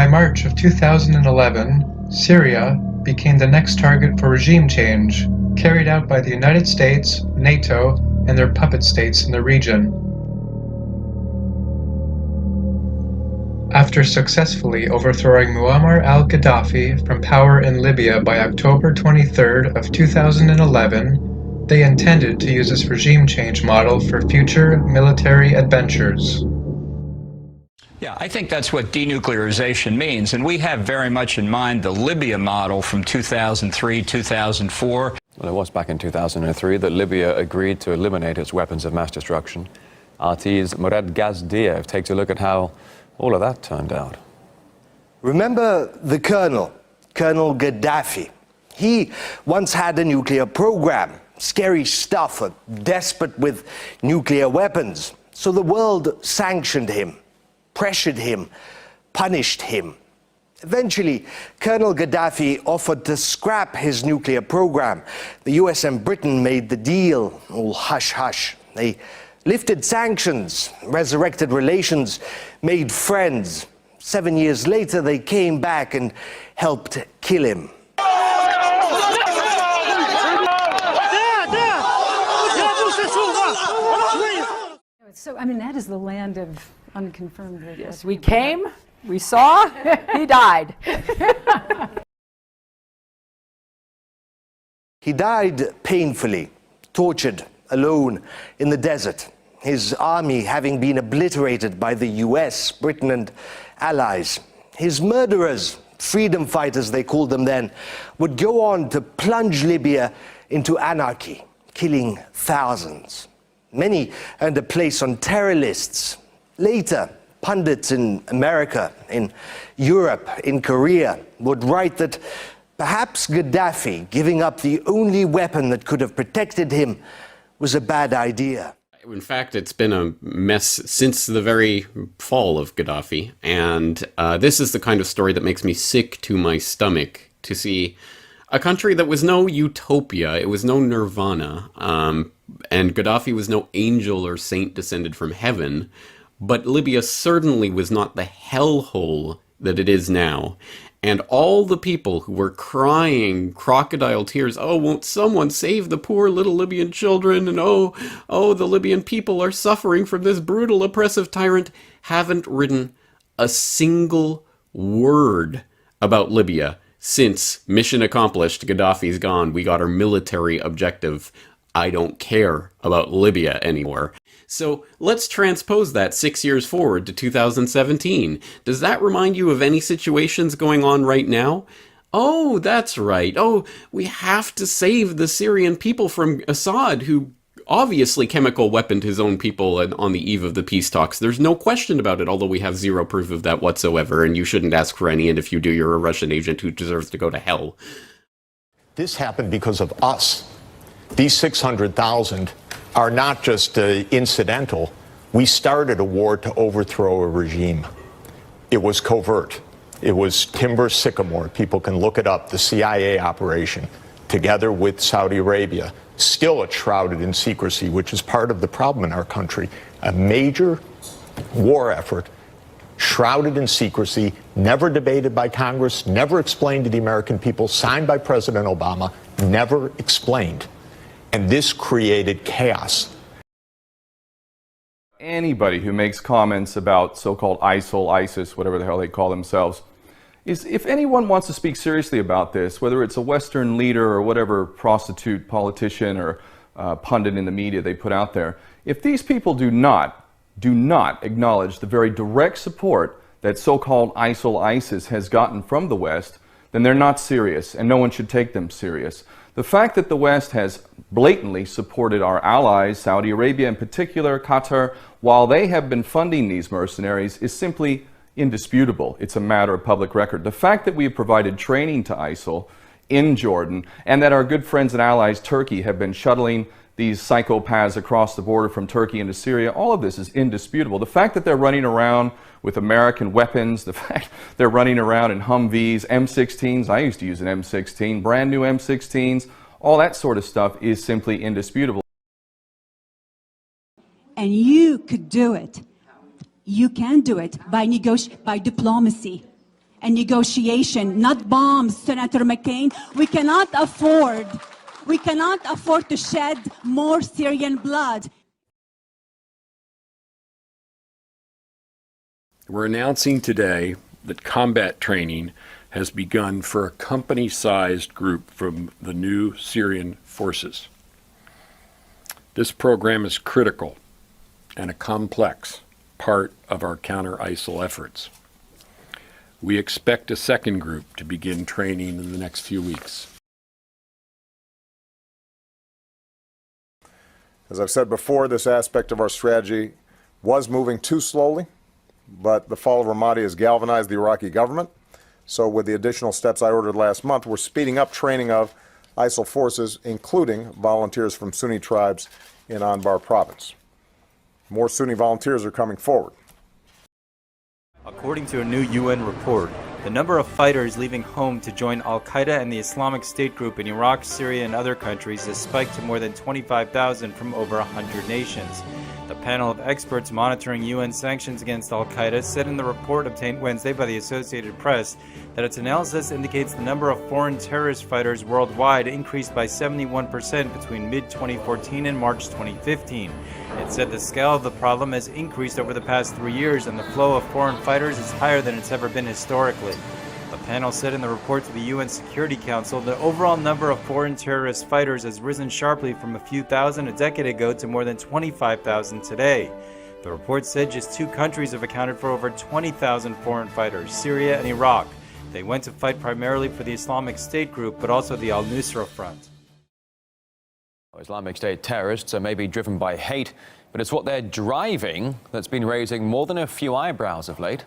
By March of 2011, Syria became the next target for regime change, carried out by the United States, NATO, and their puppet states in the region. After successfully overthrowing Muammar al-Gaddafi from power in Libya by October 23rd of 2011, they intended to use this regime change model for future military adventures. Yeah, I think that's what denuclearization means, and we have very much in mind the Libya model from 2003, 2004. Well, it was back in 2003 that Libya agreed to eliminate its weapons of mass destruction. RT's Murad Gazdiev takes a look at how all of that turned out. Remember the Colonel Gaddafi. He once had a nuclear program, scary stuff, desperate with nuclear weapons. So the world sanctioned him, pressured him, punished him. Eventually, Colonel Gaddafi offered to scrap his nuclear program. The US and Britain made the deal, all hush-hush. They lifted sanctions, resurrected relations, made friends. 7 years later, they came back and helped kill him. So, I mean, that is the land of unconfirmed. Yes, we came, we saw, he died. He died painfully, tortured, alone in the desert, his army having been obliterated by the US, Britain, and allies. His murderers, freedom fighters they called them then, would go on to plunge Libya into anarchy, killing thousands. Many earned a place on terror lists. Later, pundits in America, in Europe, in Korea would write that perhaps Gaddafi giving up the only weapon that could have protected him was a bad idea. In fact, it's been a mess since the very fall of Gaddafi, and this is the kind of story that makes me sick to my stomach to see a country that was no utopia, it was no nirvana, and Gaddafi was no angel or saint descended from heaven, but Libya certainly was not the hellhole that it is now. And all the people who were crying crocodile tears, oh, won't someone save the poor little Libyan children? And oh, the Libyan people are suffering from this brutal, oppressive tyrant, haven't written a single word about Libya since mission accomplished, Gaddafi's gone, we got our military objective. I don't care about Libya anymore. So let's transpose that 6 years forward to 2017. Does that remind you of any situations going on right now? Oh, that's right. Oh, we have to save the Syrian people from Assad, who obviously chemical weaponed his own people on the eve of the peace talks. There's no question about it, although we have zero proof of that whatsoever, and you shouldn't ask for any, and if you do, you're a Russian agent who deserves to go to hell. This happened because of us. These 600,000 are not just incidental. We started a war to overthrow a regime. It was covert. It was Timber Sycamore. People can look it up, the CIA operation, together with Saudi Arabia. Still it's shrouded in secrecy, which is part of the problem in our country. A major war effort, shrouded in secrecy, never debated by Congress, never explained to the American people, signed by President Obama, never explained. And this created chaos. Anybody who makes comments about so-called ISIL, ISIS, whatever the hell they call themselves, is if anyone wants to speak seriously about this, whether it's a Western leader or whatever prostitute politician or pundit in the media they put out there, if these people do not acknowledge the very direct support that so-called ISIL, ISIS has gotten from the West, then they're not serious, and no one should take them serious. The fact that the West has blatantly supported our allies, Saudi Arabia in particular, Qatar, while they have been funding these mercenaries is simply indisputable. It's a matter of public record. The fact that we have provided training to ISIL in Jordan and that our good friends and allies, Turkey, have been shuttling these psychopaths across the border from Turkey into Syria, all of this is indisputable. The fact that they're running around with American weapons, the fact they're running around in Humvees, M16s, I used to use an M16, brand new M16s, all that sort of stuff is simply indisputable. And you could do it. You can do it by diplomacy. and negotiation, not bombs, Senator McCain. We cannot afford to shed more Syrian blood. We're announcing today that combat training has begun for a company-sized group from the new Syrian forces. This program is critical and a complex part of our counter-ISIL efforts. We expect a second group to begin training in the next few weeks. As I've said before, this aspect of our strategy was moving too slowly, but the fall of Ramadi has galvanized the Iraqi government. So with the additional steps I ordered last month, we're speeding up training of ISIL forces, including volunteers from Sunni tribes in Anbar province. More Sunni volunteers are coming forward. According to a new UN report, the number of fighters leaving home to join al-Qaeda and the Islamic State group in Iraq, Syria, and other countries has spiked to more than 25,000 from over 100 nations. The panel of experts monitoring UN sanctions against al-Qaeda said in the report obtained Wednesday by the Associated Press that its analysis indicates the number of foreign terrorist fighters worldwide increased by 71% between mid-2014 and March 2015. It said the scale of the problem has increased over the past 3 years and the flow of foreign fighters is higher than it's ever been historically. The panel said in the report to the UN Security Council the overall number of foreign terrorist fighters has risen sharply from a few thousand a decade ago to more than 25,000 today. The report said just 2 countries have accounted for over 20,000 foreign fighters, Syria and Iraq. They went to fight primarily for the Islamic State group, but also the al-Nusra Front. Islamic State terrorists are maybe driven by hate, but it's what they're driving that's been raising more than a few eyebrows of late.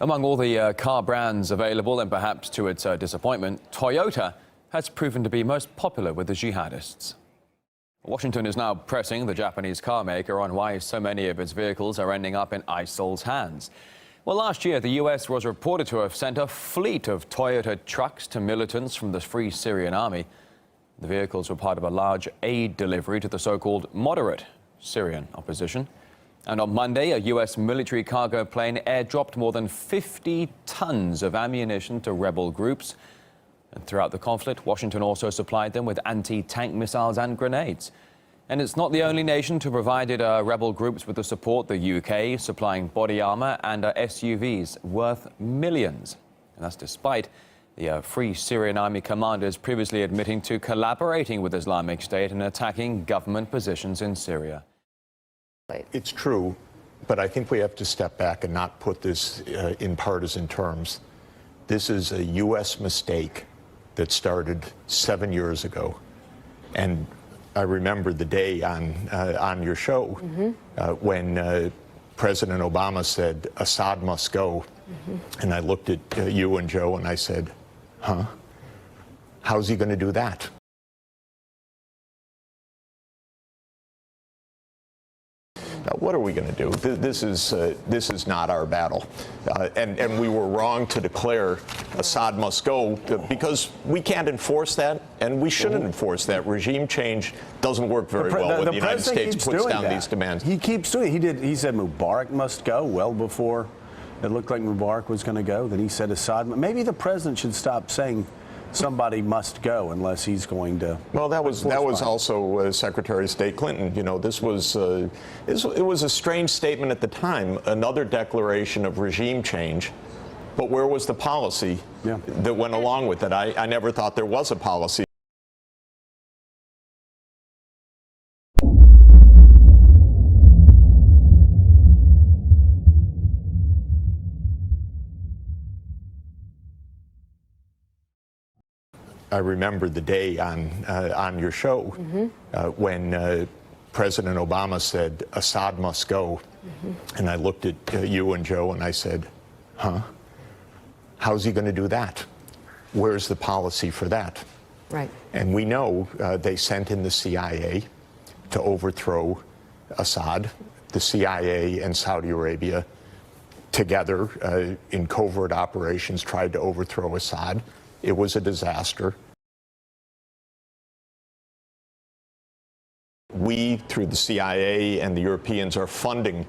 Among all the car brands available, and perhaps to its disappointment, Toyota has proven to be most popular with the jihadists. Washington is now pressing the Japanese car maker on why so many of its vehicles are ending up in ISIL's hands. Well, last year, the U.S. was reported to have sent a fleet of Toyota trucks to militants from the Free Syrian Army. The vehicles were part of a large aid delivery to the so-called moderate Syrian opposition. And on Monday, a U.S. military cargo plane airdropped more than 50 tons of ammunition to rebel groups. And throughout the conflict, Washington also supplied them with anti-tank missiles and grenades. And it's not the only nation to have provided rebel groups with the support. The UK supplying body armor and SUVs worth millions. And that's despite the Free Syrian Army commanders previously admitting to collaborating with Islamic State and attacking government positions in Syria. It's true, but I think we have to step back and not put this in partisan terms. This is a U.S. mistake that started 7 years ago. And I remember the day on your show when President Obama said, Assad must go. And I looked at you and Joe and I said, huh? How's he going to do that? Now, what are we going to do? This is not our battle. And we were wrong to declare Assad must go because we can't enforce that, and we shouldn't enforce that. Regime change doesn't work very well when the United States puts down these demands. He keeps doing it. He said Mubarak must go well before it looked like Mubarak was going to go. Then he said Assad. Maybe the president should stop saying somebody must go unless he's going to. Well, that was also Secretary of State Clinton. You know, it was a strange statement at the time, another declaration of regime change. But where was the policy that went along with it? I never thought there was a policy. I remember the day on your show when President Obama said Assad must go, and I looked at you and Joe and I said, huh? How's he going to do that? Where's the policy for that? Right. And we know they sent in the CIA to overthrow Assad. The CIA and Saudi Arabia together in covert operations, tried to overthrow Assad. It was a disaster. We, through the CIA and the Europeans, are funding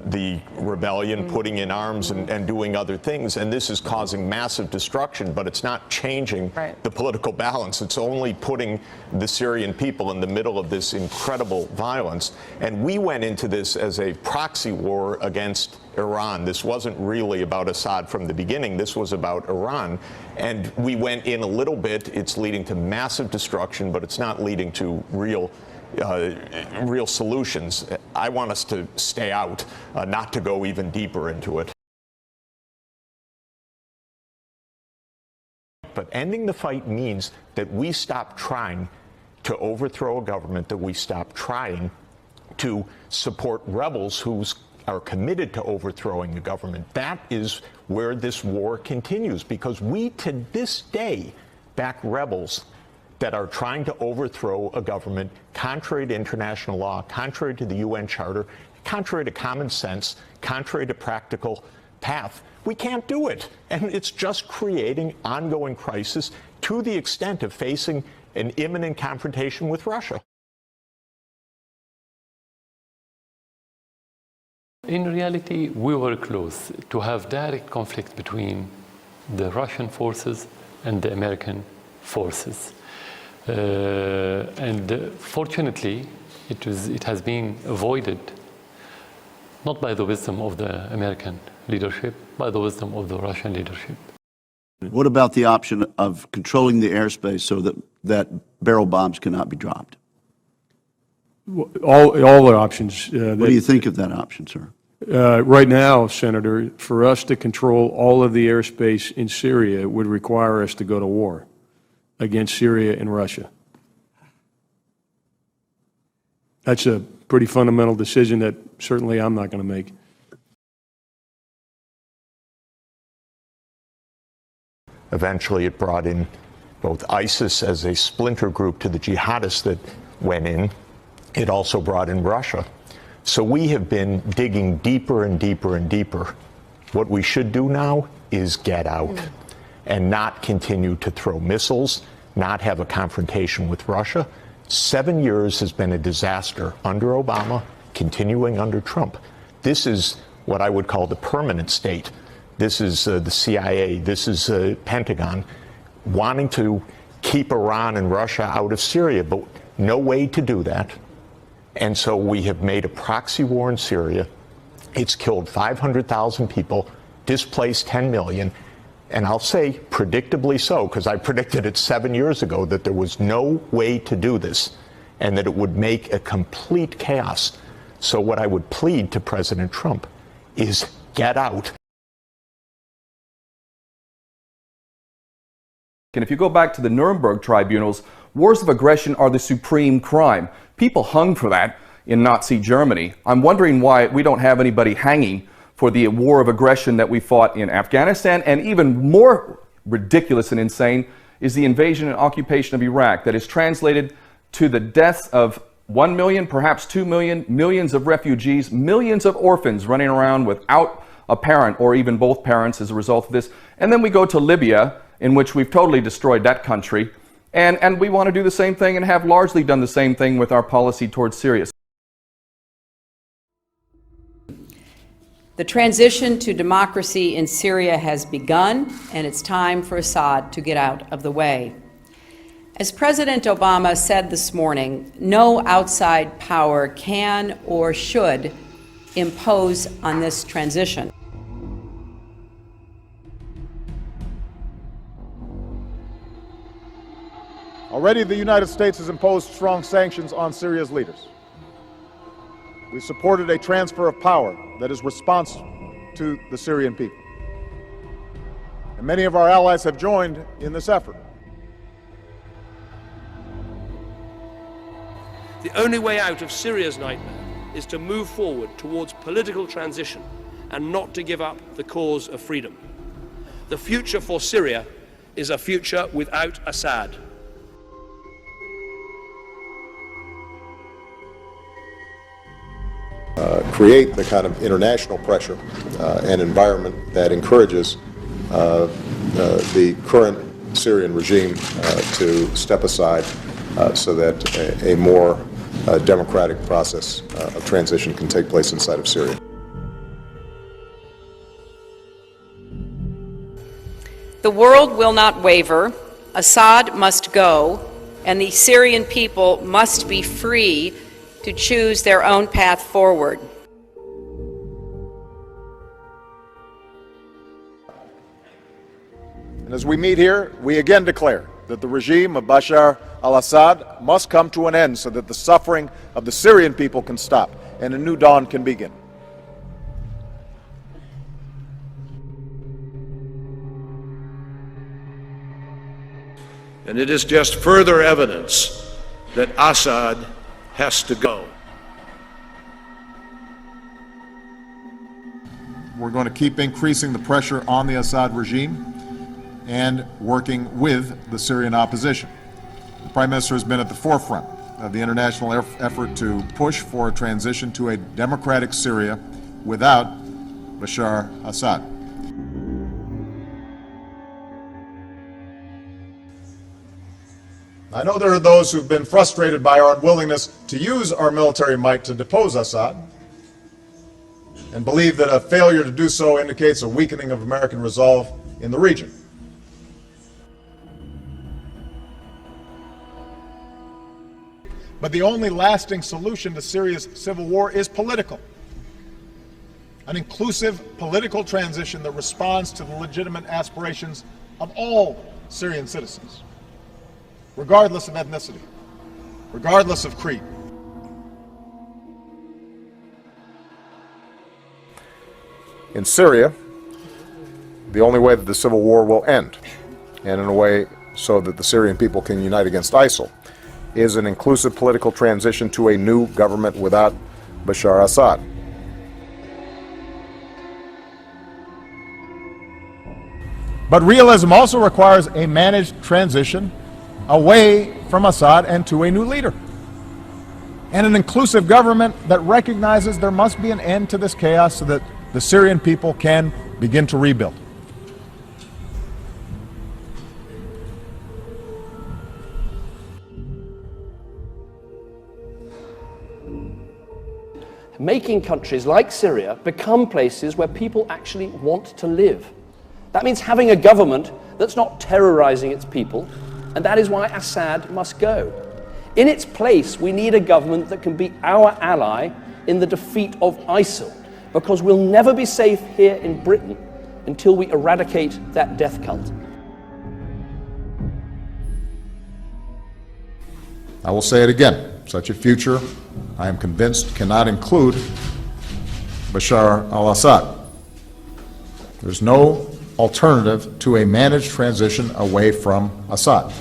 the rebellion, putting in arms and doing other things, and this is causing massive destruction, but it's not changing the political balance. It's only putting the Syrian people in the middle of this incredible violence. And we went into this as a proxy war against Iran. This wasn't really about Assad from the beginning. This was about Iran. And we went in a little bit. It's leading to massive destruction, but it's not leading to real solutions. I want us to stay out, not to go even deeper into it. But ending the fight means that we stop trying to overthrow a government, that we stop trying to support rebels who are committed to overthrowing the government. That is where this war continues, because we, to this day, back rebels that are trying to overthrow a government contrary to international law, contrary to the UN Charter, contrary to common sense, contrary to practical path. We can't do it. And it's just creating ongoing crisis to the extent of facing an imminent confrontation with Russia. In reality, we were close to have direct conflict between the Russian forces and the American forces. Fortunately, it has been avoided, not by the wisdom of the American leadership, by the wisdom of the Russian leadership. What about the option of controlling the airspace so that barrel bombs cannot be dropped? All the options. What do you think of that option, sir? Right now, Senator, for us to control all of the airspace in Syria would require us to go to war against Syria and Russia. That's a pretty fundamental decision that certainly I'm not going to make. Eventually, it brought in both ISIS as a splinter group to the jihadists that went in. It also brought in Russia. So we have been digging deeper and deeper and deeper. What we should do now is get out and not continue to throw missiles, not have a confrontation with Russia. 7 years has been a disaster under Obama, continuing under Trump. This is what I would call the permanent state. This is the CIA, this is Pentagon, wanting to keep Iran and Russia out of Syria, but no way to do that. And so we have made a proxy war in Syria. It's killed 500,000 people, displaced 10 million, and I'll say predictably so, because I predicted it 7 years ago that there was no way to do this and that it would make a complete chaos. So what I would plead to President Trump is get out. And if you go back to the Nuremberg tribunals, wars of aggression are the supreme crime. People hung for that in Nazi Germany. I'm wondering why we don't have anybody hanging for the war of aggression that we fought in Afghanistan, and even more ridiculous and insane is the invasion and occupation of Iraq that is translated to the deaths of 1 million, perhaps 2 million, millions of refugees, millions of orphans running around without a parent or even both parents as a result of this. And then we go to Libya, in which we've totally destroyed that country, and we want to do the same thing and have largely done the same thing with our policy towards Syria. The transition to democracy in Syria has begun, and it's time for Assad to get out of the way. As President Obama said this morning, no outside power can or should impose on this transition. Already the United States has imposed strong sanctions on Syria's leaders. We supported a transfer of power that is responsive to the Syrian people. And many of our allies have joined in this effort. The only way out of Syria's nightmare is to move forward towards political transition and not to give up the cause of freedom. The future for Syria is a future without Assad. create the kind of international pressure and environment that encourages the current Syrian regime to step aside so that a more democratic process of transition can take place inside of Syria. The world will not waver. Assad must go, and the Syrian people must be free to choose their own path forward. And as we meet here, we again declare that the regime of Bashar al-Assad must come to an end so that the suffering of the Syrian people can stop and a new dawn can begin. And it is just further evidence that Assad has to go. We're going to keep increasing the pressure on the Assad regime and working with the Syrian opposition. The Prime Minister has been at the forefront of the international effort to push for a transition to a democratic Syria without Bashar Assad. I know there are those who've been frustrated by our unwillingness to use our military might to depose Assad and believe that a failure to do so indicates a weakening of American resolve in the region. But the only lasting solution to Syria's civil war is political. An inclusive political transition that responds to the legitimate aspirations of all Syrian citizens, regardless of ethnicity, regardless of creed. In Syria, the only way that the civil war will end, and in a way so that the Syrian people can unite against ISIL, is an inclusive political transition to a new government without Bashar Assad. But realism also requires a managed transition away from Assad and to a new leader. And an inclusive government that recognizes there must be an end to this chaos so that the Syrian people can begin to rebuild. Making countries like Syria become places where people actually want to live. That means having a government that's not terrorizing its people, and that is why Assad must go. In its place, we need a government that can be our ally in the defeat of ISIL, because we'll never be safe here in Britain until we eradicate that death cult. I will say it again. Such a future, I am convinced, cannot include Bashar al-Assad. There's no alternative to a managed transition away from Assad.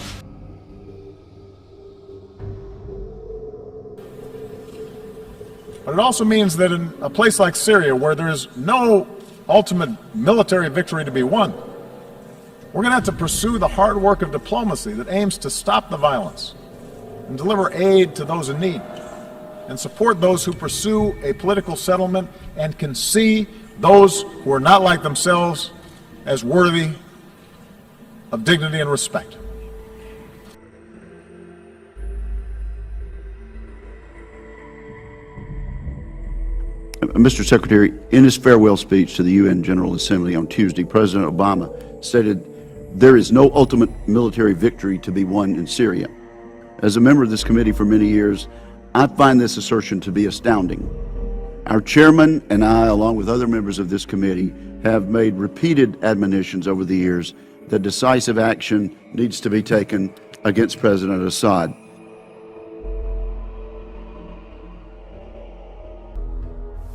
But it also means that in a place like Syria, where there is no ultimate military victory to be won, we're going to have to pursue the hard work of diplomacy that aims to stop the violence and deliver aid to those in need, and support those who pursue a political settlement and can see those who are not like themselves as worthy of dignity and respect. Mr. Secretary, in his farewell speech to the UN General Assembly on Tuesday, President Obama stated, "There is no ultimate military victory to be won in Syria." As a member of this committee for many years, I find this assertion to be astounding. Our chairman and I, along with other members of this committee, have made repeated admonitions over the years that decisive action needs to be taken against President Assad.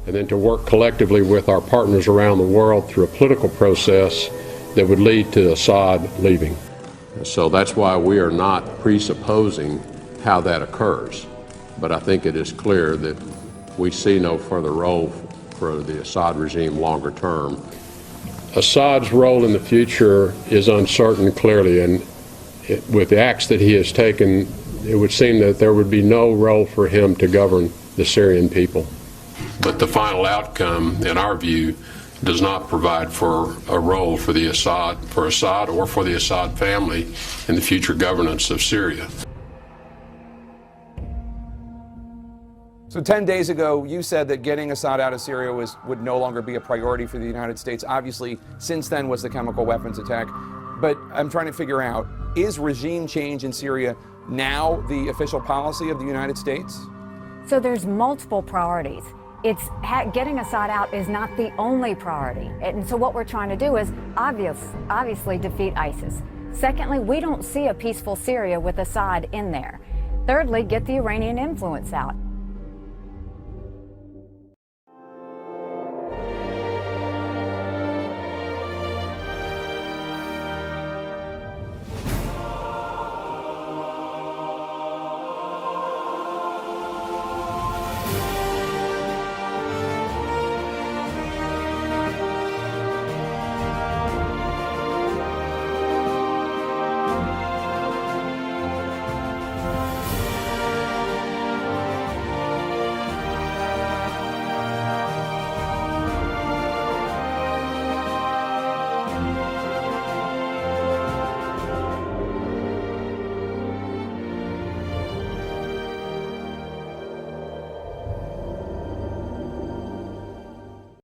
And then to work collectively with our partners around the world through a political process that would lead to Assad leaving. So that's why we are not presupposing how that occurs. But I think it is clear that we see no further role for the Assad regime longer term. Assad's role in the future is uncertain, clearly, and with the acts that he has taken, it would seem that there would be no role for him to govern the Syrian people. but the final outcome, in our view, does not provide for a role for Assad or for the Assad family in the future governance of Syria. So 10 days ago, you said that getting Assad out of Syria would no longer be a priority for the United States. Obviously, since then was the chemical weapons attack. But I'm trying to figure out, is regime change in Syria now the official policy of the United States? So there's multiple priorities. Getting Assad out is not the only priority. And so what we're trying to do is obviously defeat ISIS. Secondly, we don't see a peaceful Syria with Assad in there. Thirdly, get the Iranian influence out.